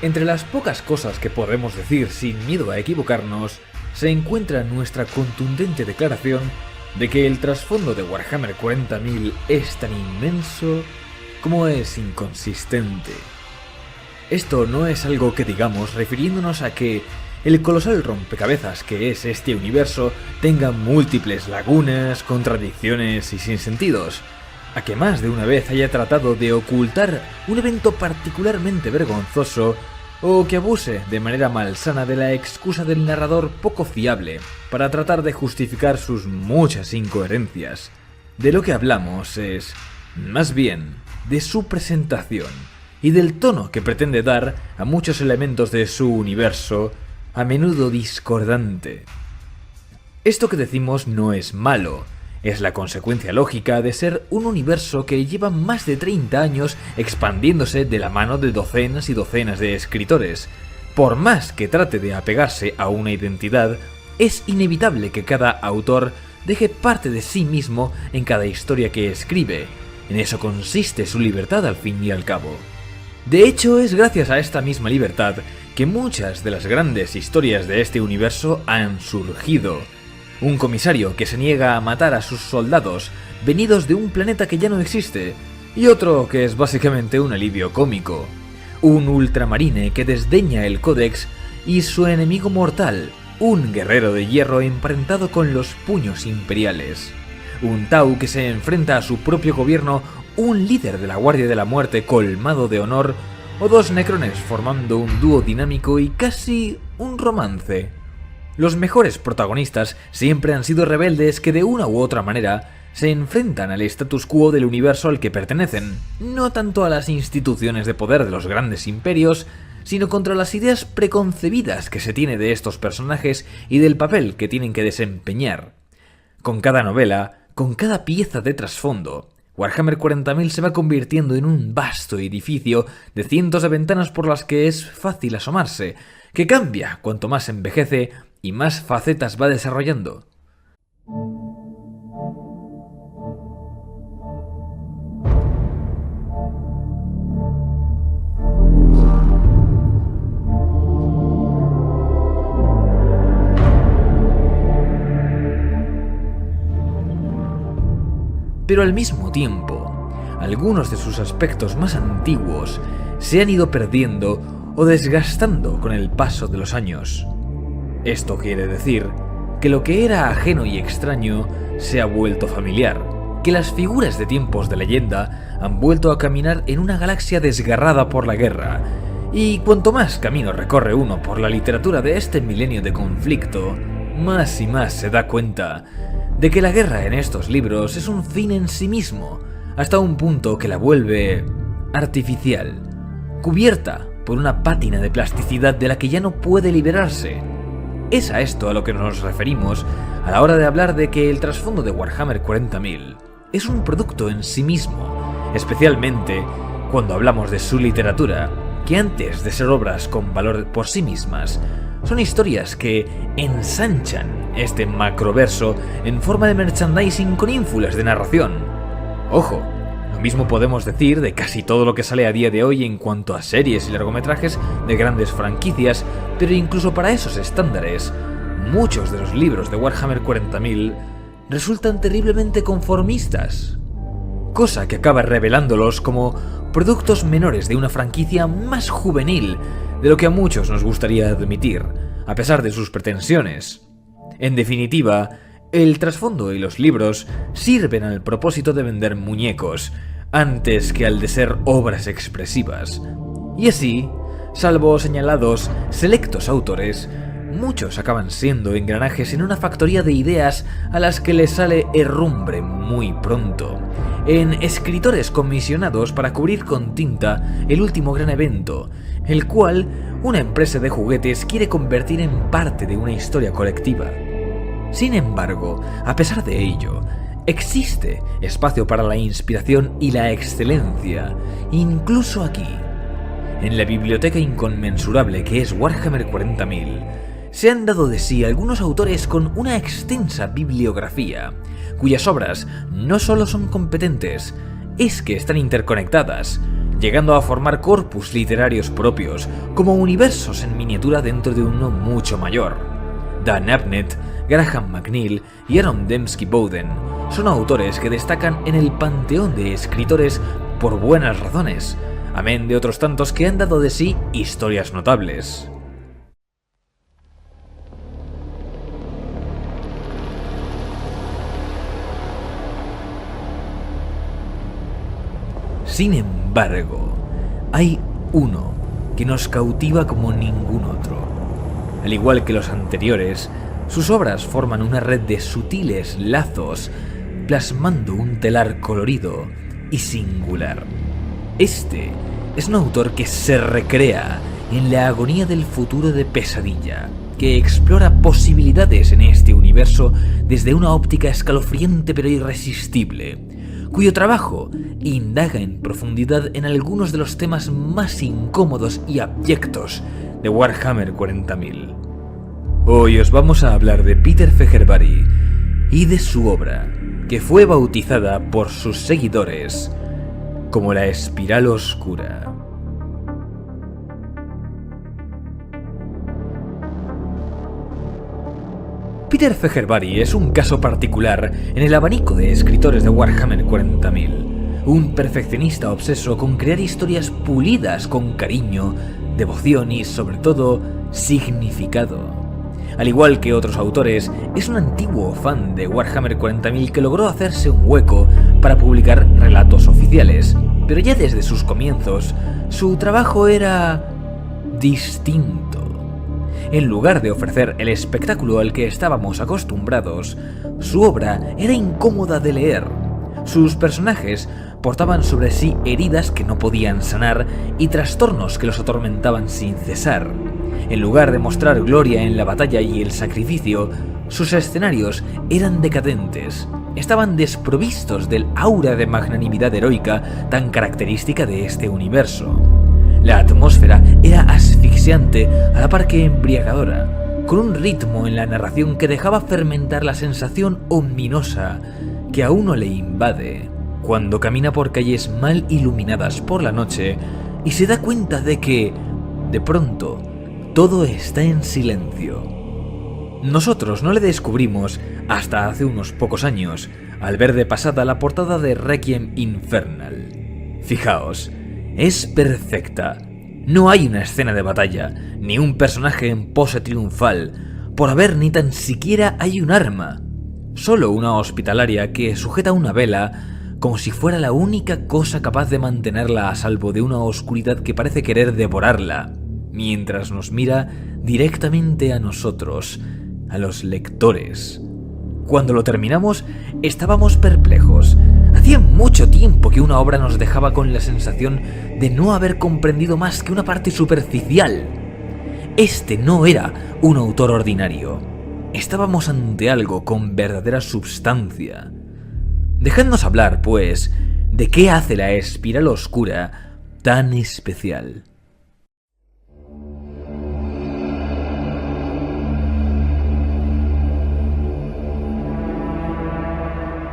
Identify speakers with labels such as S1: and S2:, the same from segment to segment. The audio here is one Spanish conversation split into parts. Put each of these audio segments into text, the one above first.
S1: Entre las pocas cosas que podemos decir sin miedo a equivocarnos, se encuentra nuestra contundente declaración de que el trasfondo de Warhammer 40.000 es tan inmenso como es inconsistente. Esto no es algo que digamos refiriéndonos a que el colosal rompecabezas que es este universo tenga múltiples lagunas, contradicciones y sinsentidos, a que más de una vez haya tratado de ocultar un evento particularmente vergonzoso o que abuse de manera malsana de la excusa del narrador poco fiable para tratar de justificar sus muchas incoherencias. De lo que hablamos es, más bien, de su presentación y del tono que pretende dar a muchos elementos de su universo, a menudo discordante. Esto que decimos no es malo, es la consecuencia lógica de ser un universo que lleva más de 30 años expandiéndose de la mano de docenas y docenas de escritores. Por más que trate de apegarse a una identidad, es inevitable que cada autor deje parte de sí mismo en cada historia que escribe. En eso consiste su libertad al fin y al cabo. De hecho, es gracias a esta misma libertad que muchas de las grandes historias de este universo han surgido. Un comisario que se niega a matar a sus soldados venidos de un planeta que ya no existe, y otro que es básicamente un alivio cómico. Un ultramarine que desdeña el códex y su enemigo mortal, un guerrero de hierro emparentado con los puños imperiales. Un Tau que se enfrenta a su propio gobierno, un líder de la Guardia de la Muerte colmado de honor, o dos necrones formando un dúo dinámico y casi un romance. Los mejores protagonistas siempre han sido rebeldes que de una u otra manera se enfrentan al status quo del universo al que pertenecen, no tanto a las instituciones de poder de los grandes imperios, sino contra las ideas preconcebidas que se tiene de estos personajes y del papel que tienen que desempeñar. Con cada novela, con cada pieza de trasfondo, Warhammer 40.000 se va convirtiendo en un vasto edificio de cientos de ventanas por las que es fácil asomarse, que cambia cuanto más envejece y más facetas va desarrollando. Pero al mismo tiempo, algunos de sus aspectos más antiguos se han ido perdiendo o desgastando con el paso de los años. Esto quiere decir que lo que era ajeno y extraño se ha vuelto familiar, que las figuras de tiempos de leyenda han vuelto a caminar en una galaxia desgarrada por la guerra, y cuanto más camino recorre uno por la literatura de este milenio de conflicto, más y más se da cuenta de que la guerra en estos libros es un fin en sí mismo, hasta un punto que la vuelve artificial, cubierta por una pátina de plasticidad de la que ya no puede liberarse. Es a esto a lo que nos referimos a la hora de hablar de que el trasfondo de Warhammer 40.000 es un producto en sí mismo, especialmente cuando hablamos de su literatura, que antes de ser obras con valor por sí mismas, son historias que ensanchan este macroverso en forma de merchandising con ínfulas de narración. Ojo, lo mismo podemos decir de casi todo lo que sale a día de hoy en cuanto a series y largometrajes de grandes franquicias, pero incluso para esos estándares, muchos de los libros de Warhammer 40.000 resultan terriblemente conformistas, cosa que acaba revelándolos como productos menores de una franquicia más juvenil de lo que a muchos nos gustaría admitir, a pesar de sus pretensiones. En definitiva, el trasfondo y los libros sirven al propósito de vender muñecos, antes que al de ser obras expresivas. Y así, salvo señalados selectos autores, muchos acaban siendo engranajes en una factoría de ideas a las que les sale herrumbre muy pronto, en escritores comisionados para cubrir con tinta el último gran evento, el cual una empresa de juguetes quiere convertir en parte de una historia colectiva. Sin embargo, a pesar de ello, existe espacio para la inspiración y la excelencia, incluso aquí. En la biblioteca inconmensurable que es Warhammer 40.000, se han dado de sí algunos autores con una extensa bibliografía, cuyas obras no solo son competentes, es que están interconectadas, llegando a formar corpus literarios propios, como universos en miniatura dentro de uno mucho mayor. Dan Abnett, Graham McNeill y Aaron Dembski Bowden son autores que destacan en el panteón de escritores por buenas razones, amén de otros tantos que han dado de sí historias notables. Sin embargo, hay uno que nos cautiva como ningún otro. Al igual que los anteriores, sus obras forman una red de sutiles lazos, plasmando un telar colorido y singular. Este es un autor que se recrea en la agonía del futuro de Pesadilla, que explora posibilidades en este universo desde una óptica escalofriante pero irresistible, cuyo trabajo indaga en profundidad en algunos de los temas más incómodos y abyectos de Warhammer 40.000. Hoy os vamos a hablar de Peter Fehervary y de su obra, que fue bautizada por sus seguidores como la Espiral Oscura. Peter Fehervary es un caso particular en el abanico de escritores de Warhammer 40.000, un perfeccionista obseso con crear historias pulidas con cariño, devoción y, sobre todo, significado. Al igual que otros autores, es un antiguo fan de Warhammer 40.000 que logró hacerse un hueco para publicar relatos oficiales, pero ya desde sus comienzos, su trabajo era distinto. En lugar de ofrecer el espectáculo al que estábamos acostumbrados, su obra era incómoda de leer. Sus personajes portaban sobre sí heridas que no podían sanar y trastornos que los atormentaban sin cesar. En lugar de mostrar gloria en la batalla y el sacrificio, sus escenarios eran decadentes. Estaban desprovistos del aura de magnanimidad heroica tan característica de este universo. La atmósfera era asfixiante a la par que embriagadora, con un ritmo en la narración que dejaba fermentar la sensación ominosa que a uno le invade cuando camina por calles mal iluminadas por la noche y se da cuenta de que, de pronto, todo está en silencio. Nosotros no le descubrimos hasta hace unos pocos años, al ver de pasada la portada de Requiem Infernal. Fijaos, es perfecta. No hay una escena de batalla, ni un personaje en pose triunfal. Por haber ni tan siquiera hay un arma. Solo una hospitalaria que sujeta una vela como si fuera la única cosa capaz de mantenerla a salvo de una oscuridad que parece querer devorarla, mientras nos mira directamente a nosotros, a los lectores. Cuando lo terminamos, estábamos perplejos. Hacía mucho tiempo que una obra nos dejaba con la sensación de no haber comprendido más que una parte superficial. Este no era un autor ordinario. Estábamos ante algo con verdadera substancia. Dejadnos hablar, pues, de qué hace la Espiral Oscura tan especial.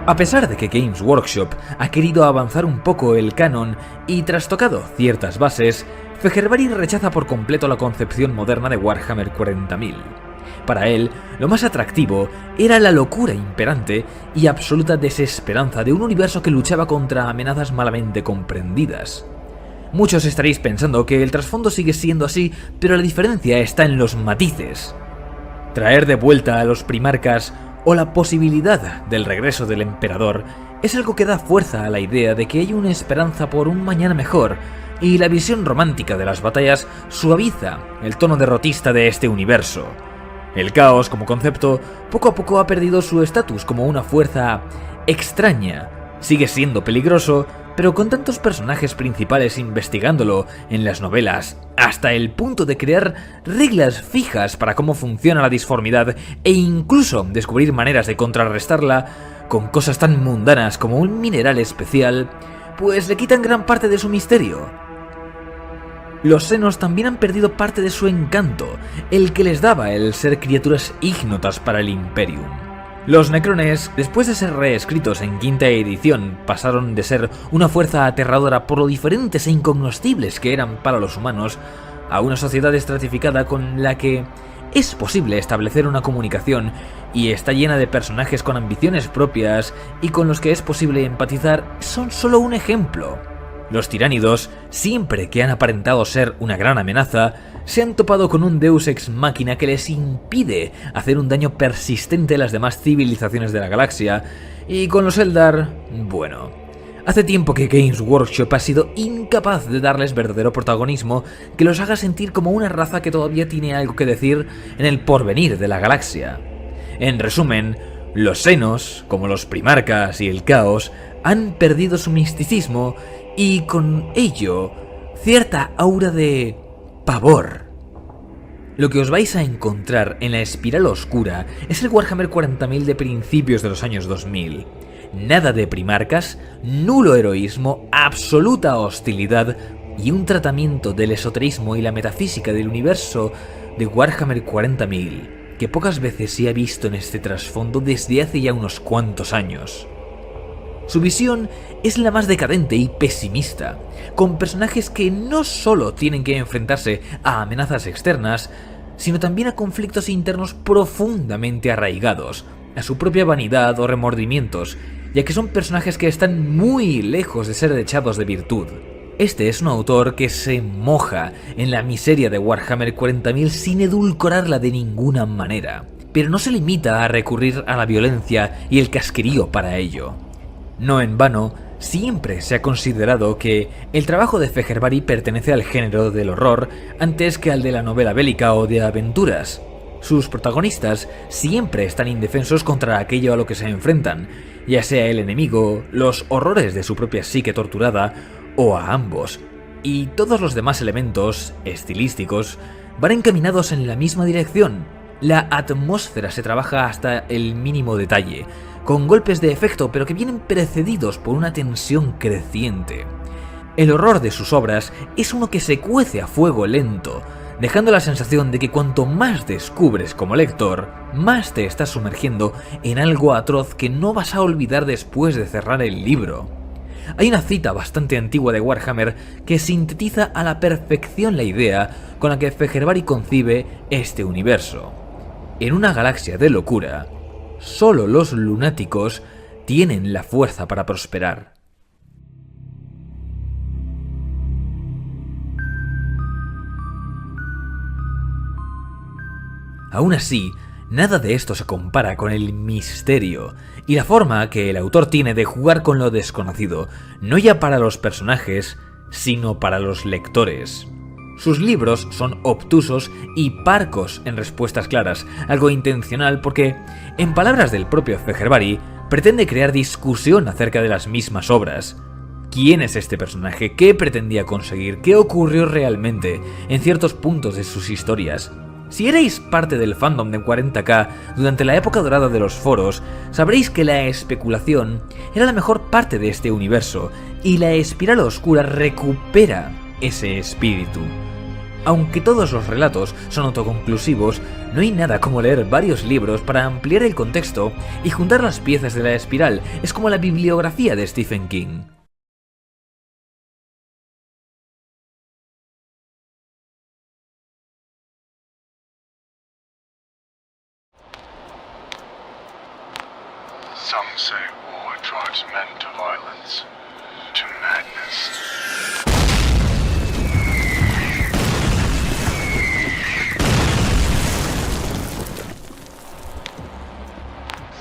S1: A pesar de que Games Workshop ha querido avanzar un poco el canon y trastocado ciertas bases, Fehervary rechaza por completo la concepción moderna de Warhammer 40.000. Para él, lo más atractivo era la locura imperante y absoluta desesperanza de un universo que luchaba contra amenazas malamente comprendidas. Muchos estaréis pensando que el trasfondo sigue siendo así, pero la diferencia está en los matices. Traer de vuelta a los primarcas o la posibilidad del regreso del emperador es algo que da fuerza a la idea de que hay una esperanza por un mañana mejor, y la visión romántica de las batallas suaviza el tono derrotista de este universo. El caos como concepto poco a poco ha perdido su estatus como una fuerza extraña. Sigue siendo peligroso, pero con tantos personajes principales investigándolo en las novelas, hasta el punto de crear reglas fijas para cómo funciona la disformidad e incluso descubrir maneras de contrarrestarla con cosas tan mundanas como un mineral especial, pues le quitan gran parte de su misterio. Los senos también han perdido parte de su encanto, el que les daba el ser criaturas ígnotas para el Imperium. Los Necrones, después de ser reescritos en quinta edición, pasaron de ser una fuerza aterradora por lo diferentes e incognoscibles que eran para los humanos, a una sociedad estratificada con la que es posible establecer una comunicación y está llena de personajes con ambiciones propias y con los que es posible empatizar. Son solo un ejemplo. Los tiránidos, siempre que han aparentado ser una gran amenaza, se han topado con un Deus Ex Machina que les impide hacer un daño persistente a las demás civilizaciones de la galaxia, y con los Eldar, bueno, hace tiempo que Games Workshop ha sido incapaz de darles verdadero protagonismo que los haga sentir como una raza que todavía tiene algo que decir en el porvenir de la galaxia. En resumen, los Xenos, como los Primarcas y el Caos, han perdido su misticismo y con ello cierta aura de pavor. Lo que os vais a encontrar en la Espiral Oscura es el Warhammer 40.000 de principios de los años 2000. Nada de primarcas, nulo heroísmo, absoluta hostilidad y un tratamiento del esoterismo y la metafísica del universo de Warhammer 40.000 que pocas veces se ha visto en este trasfondo desde hace ya unos cuantos años. Su visión es la más decadente y pesimista, con personajes que no solo tienen que enfrentarse a amenazas externas, sino también a conflictos internos profundamente arraigados, a su propia vanidad o remordimientos, ya que son personajes que están muy lejos de ser echados de virtud. Este es un autor que se moja en la miseria de Warhammer 40.000 sin edulcorarla de ninguna manera, pero no se limita a recurrir a la violencia y el casquerío para ello. No en vano, siempre se ha considerado que el trabajo de Fehervari pertenece al género del horror antes que al de la novela bélica o de aventuras. Sus protagonistas siempre están indefensos contra aquello a lo que se enfrentan, ya sea el enemigo, los horrores de su propia psique torturada o a ambos, y todos los demás elementos estilísticos van encaminados en la misma dirección. La atmósfera se trabaja hasta el mínimo detalle, con golpes de efecto pero que vienen precedidos por una tensión creciente. El horror de sus obras es uno que se cuece a fuego lento, dejando la sensación de que cuanto más descubres como lector, más te estás sumergiendo en algo atroz que no vas a olvidar después de cerrar el libro. Hay una cita bastante antigua de Warhammer que sintetiza a la perfección la idea con la que Fehervari concibe este universo. En una galaxia de locura, solo los lunáticos tienen la fuerza para prosperar. Aún así, nada de esto se compara con el misterio y la forma que el autor tiene de jugar con lo desconocido, no ya para los personajes, sino para los lectores. Sus libros son obtusos y parcos en respuestas claras, algo intencional porque, en palabras del propio Fehervari, pretende crear discusión acerca de las mismas obras. ¿Quién es este personaje? ¿Qué pretendía conseguir? ¿Qué ocurrió realmente en ciertos puntos de sus historias? Si erais parte del fandom de 40K durante la época dorada de los foros, sabréis que la especulación era la mejor parte de este universo, y la Espiral Oscura recupera ese espíritu. Aunque todos los relatos son autoconclusivos, no hay nada como leer varios libros para ampliar el contexto y juntar las piezas de la espiral. Es como la bibliografía de Stephen King.
S2: Some say war drives men to violence, to madness.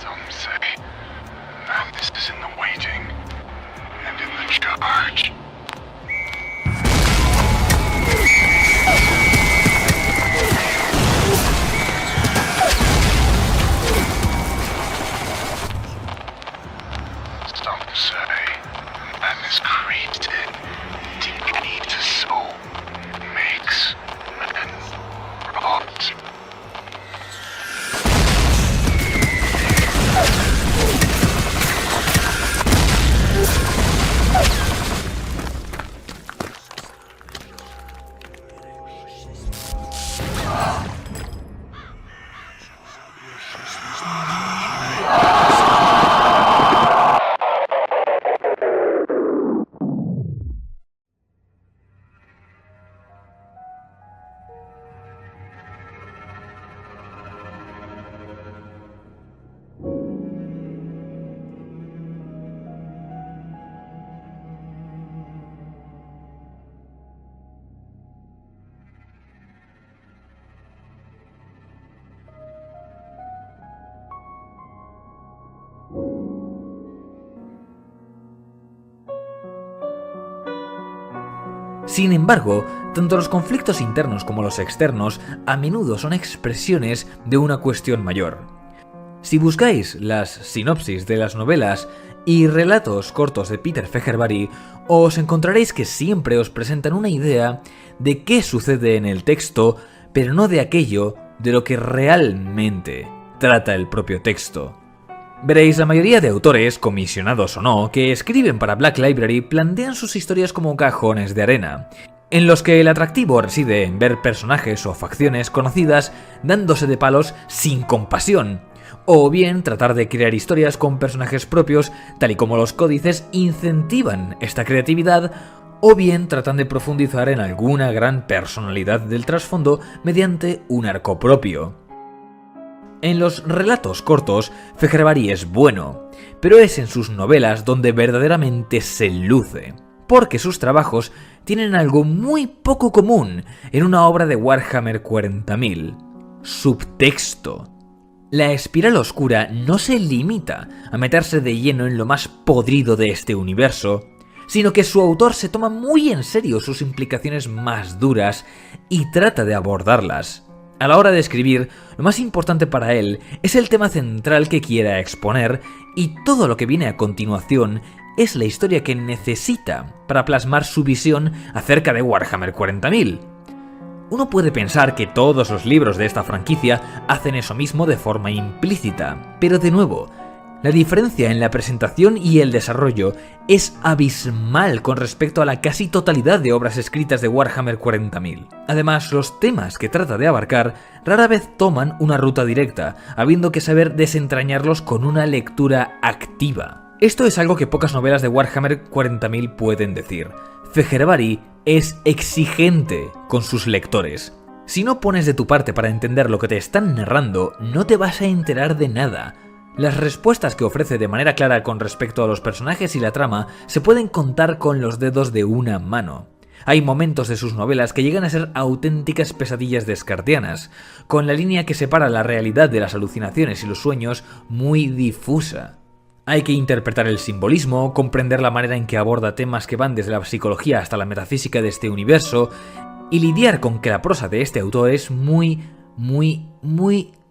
S2: Some say madness is in the waiting and in the charge. Some say madness creeps in deep
S1: Sin embargo, tanto los conflictos internos como los externos a menudo son expresiones de una cuestión mayor. Si buscáis las sinopsis de las novelas y relatos cortos de Peter Fehervary, os encontraréis que siempre os presentan una idea de qué sucede en el texto, pero no de aquello de lo que realmente trata el propio texto. Veréis, la mayoría de autores, comisionados o no, que escriben para Black Library plantean sus historias como cajones de arena, en los que el atractivo reside en ver personajes o facciones conocidas dándose de palos sin compasión, o bien tratar de crear historias con personajes propios, tal y como los códices incentivan esta creatividad, o bien tratan de profundizar en alguna gran personalidad del trasfondo mediante un arco propio. En los relatos cortos, Fehervary es bueno, pero es en sus novelas donde verdaderamente se luce, porque sus trabajos tienen algo muy poco común en una obra de Warhammer 40.000: subtexto. La Espiral Oscura no se limita a meterse de lleno en lo más podrido de este universo, sino que su autor se toma muy en serio sus implicaciones más duras y trata de abordarlas. A la hora de escribir, lo más importante para él es el tema central que quiera exponer, y todo lo que viene a continuación es la historia que necesita para plasmar su visión acerca de Warhammer 40.000. Uno puede pensar que todos los libros de esta franquicia hacen eso mismo de forma implícita, pero de nuevo, la diferencia en la presentación y el desarrollo es abismal con respecto a la casi totalidad de obras escritas de Warhammer 40.000. Además, los temas que trata de abarcar rara vez toman una ruta directa, habiendo que saber desentrañarlos con una lectura activa. Esto es algo que pocas novelas de Warhammer 40.000 pueden decir. Fehervary es exigente con sus lectores. Si no pones de tu parte para entender lo que te están narrando, no te vas a enterar de nada. Las respuestas que ofrece de manera clara con respecto a los personajes y la trama se pueden contar con los dedos de una mano. Hay momentos de sus novelas que llegan a ser auténticas pesadillas descartianas, con la línea que separa la realidad de las alucinaciones y los sueños muy difusa. Hay que interpretar el simbolismo, comprender la manera en que aborda temas que van desde la psicología hasta la metafísica de este universo, y lidiar con que la prosa de este autor es muy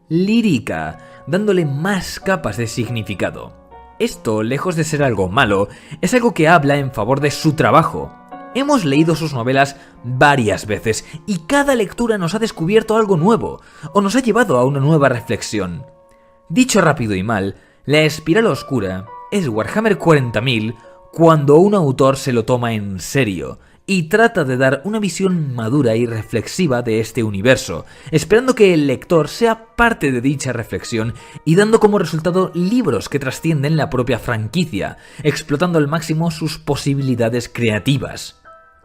S1: lírica, dándole más capas de significado. Esto, lejos de ser algo malo, es algo que habla en favor de su trabajo. Hemos leído sus novelas varias veces y cada lectura nos ha descubierto algo nuevo, o nos ha llevado a una nueva reflexión. Dicho rápido y mal, La Espiral Oscura es Warhammer 40.000 cuando un autor se lo toma en serio y trata de dar una visión madura y reflexiva de este universo, esperando que el lector sea parte de dicha reflexión y dando como resultado libros que trascienden la propia franquicia, explotando al máximo sus posibilidades creativas.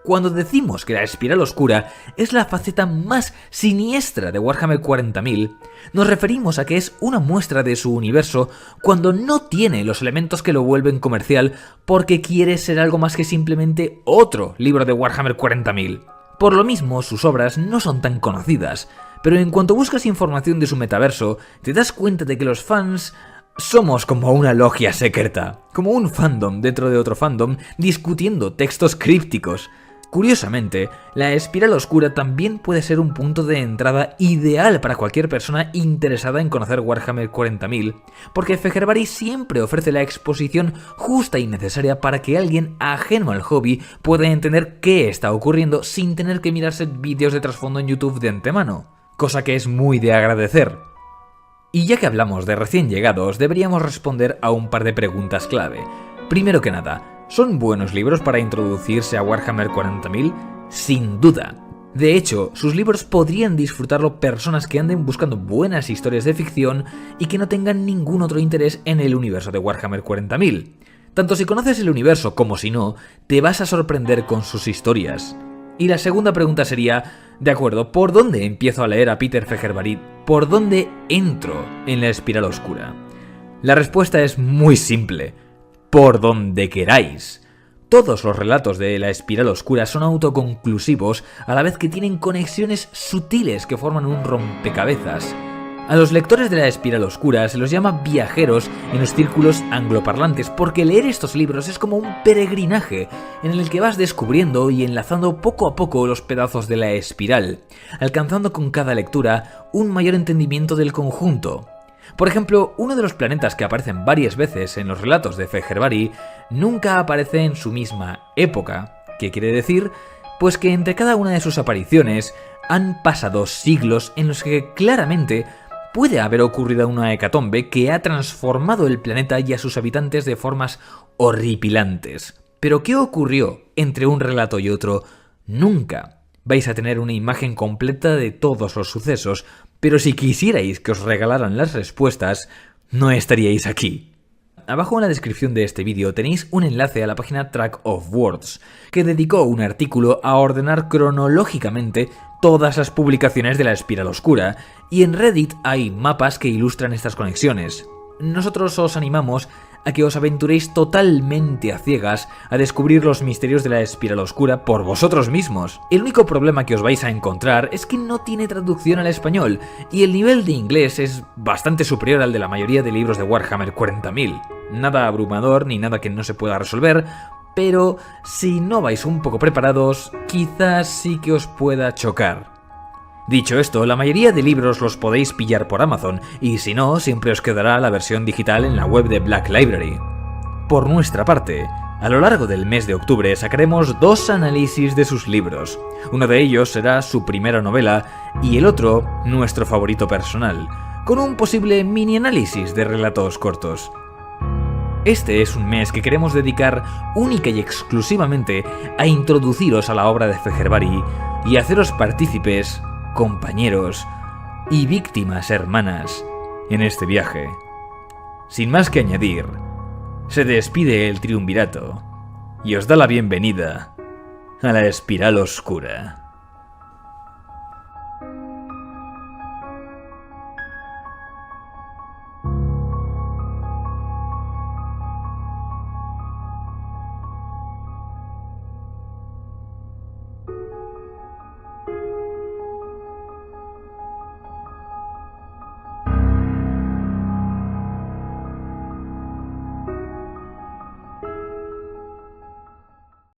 S1: Cuando decimos que La Espiral Oscura es la faceta más siniestra de Warhammer 40.000, nos referimos a que es una muestra de su universo cuando no tiene los elementos que lo vuelven comercial porque quiere ser algo más que simplemente otro libro de Warhammer 40.000. Por lo mismo, sus obras no son tan conocidas, pero en cuanto buscas información de su metaverso, te das cuenta de que los fans somos como una logia secreta, como un fandom dentro de otro fandom discutiendo textos crípticos. Curiosamente, La Espiral Oscura también puede ser un punto de entrada ideal para cualquier persona interesada en conocer Warhammer 40.000, porque Fehervary siempre ofrece la exposición justa y necesaria para que alguien ajeno al hobby pueda entender qué está ocurriendo sin tener que mirarse vídeos de trasfondo en YouTube de antemano, cosa que es muy de agradecer. Y ya que hablamos de recién llegados, deberíamos responder a un par de preguntas clave. Primero que nada, ¿son buenos libros para introducirse a Warhammer 40.000? Sin duda. De hecho, sus libros podrían disfrutarlo personas que anden buscando buenas historias de ficción y que no tengan ningún otro interés en el universo de Warhammer 40.000. Tanto si conoces el universo como si no, te vas a sorprender con sus historias. Y la segunda pregunta sería, de acuerdo, ¿por dónde empiezo a leer a Peter Fehervary? ¿Por dónde entro en La Espiral Oscura? La respuesta es muy simple. Por donde queráis. Todos los relatos de La Espiral Oscura son autoconclusivos a la vez que tienen conexiones sutiles que forman un rompecabezas. A los lectores de la Espiral Oscura se los llama viajeros en los círculos angloparlantes, porque leer estos libros es como un peregrinaje en el que vas descubriendo y enlazando poco a poco los pedazos de la espiral, alcanzando con cada lectura un mayor entendimiento del conjunto. Por ejemplo, uno de los planetas que aparecen varias veces en los relatos de Fehervari nunca aparece en su misma época. ¿Qué quiere decir? Pues que entre cada una de sus apariciones han pasado siglos en los que claramente puede haber ocurrido una hecatombe que ha transformado el planeta y a sus habitantes de formas horripilantes. ¿Pero qué ocurrió entre un relato y otro? Nunca vais a tener una imagen completa de todos los sucesos, pero si quisierais que os regalaran las respuestas, no estaríais aquí. Abajo en la descripción de este vídeo tenéis un enlace a la página Track of Words, que dedicó un artículo a ordenar cronológicamente todas las publicaciones de la Espiral Oscura, y en Reddit hay mapas que ilustran estas conexiones. Nosotros os animamos a que os aventuréis totalmente a ciegas a descubrir los misterios de la Espiral Oscura por vosotros mismos. El único problema que os vais a encontrar es que no tiene traducción al español, y el nivel de inglés es bastante superior al de la mayoría de libros de Warhammer 40.000. Nada abrumador ni nada que no se pueda resolver, pero si no vais un poco preparados, quizás sí que os pueda chocar. Dicho esto, la mayoría de libros los podéis pillar por Amazon, y si no, siempre os quedará la versión digital en la web de Black Library. Por nuestra parte, a lo largo del mes de octubre sacaremos 2 análisis de sus libros. Uno de ellos será su primera novela, y el otro, nuestro favorito personal, con un posible mini análisis de relatos cortos. Este es un mes que queremos dedicar única y exclusivamente a introduciros a la obra de Fehervari y haceros partícipes, compañeros y víctimas hermanas en este viaje. Sin más que añadir, se despide el triunvirato y os da la bienvenida a la Espiral Oscura.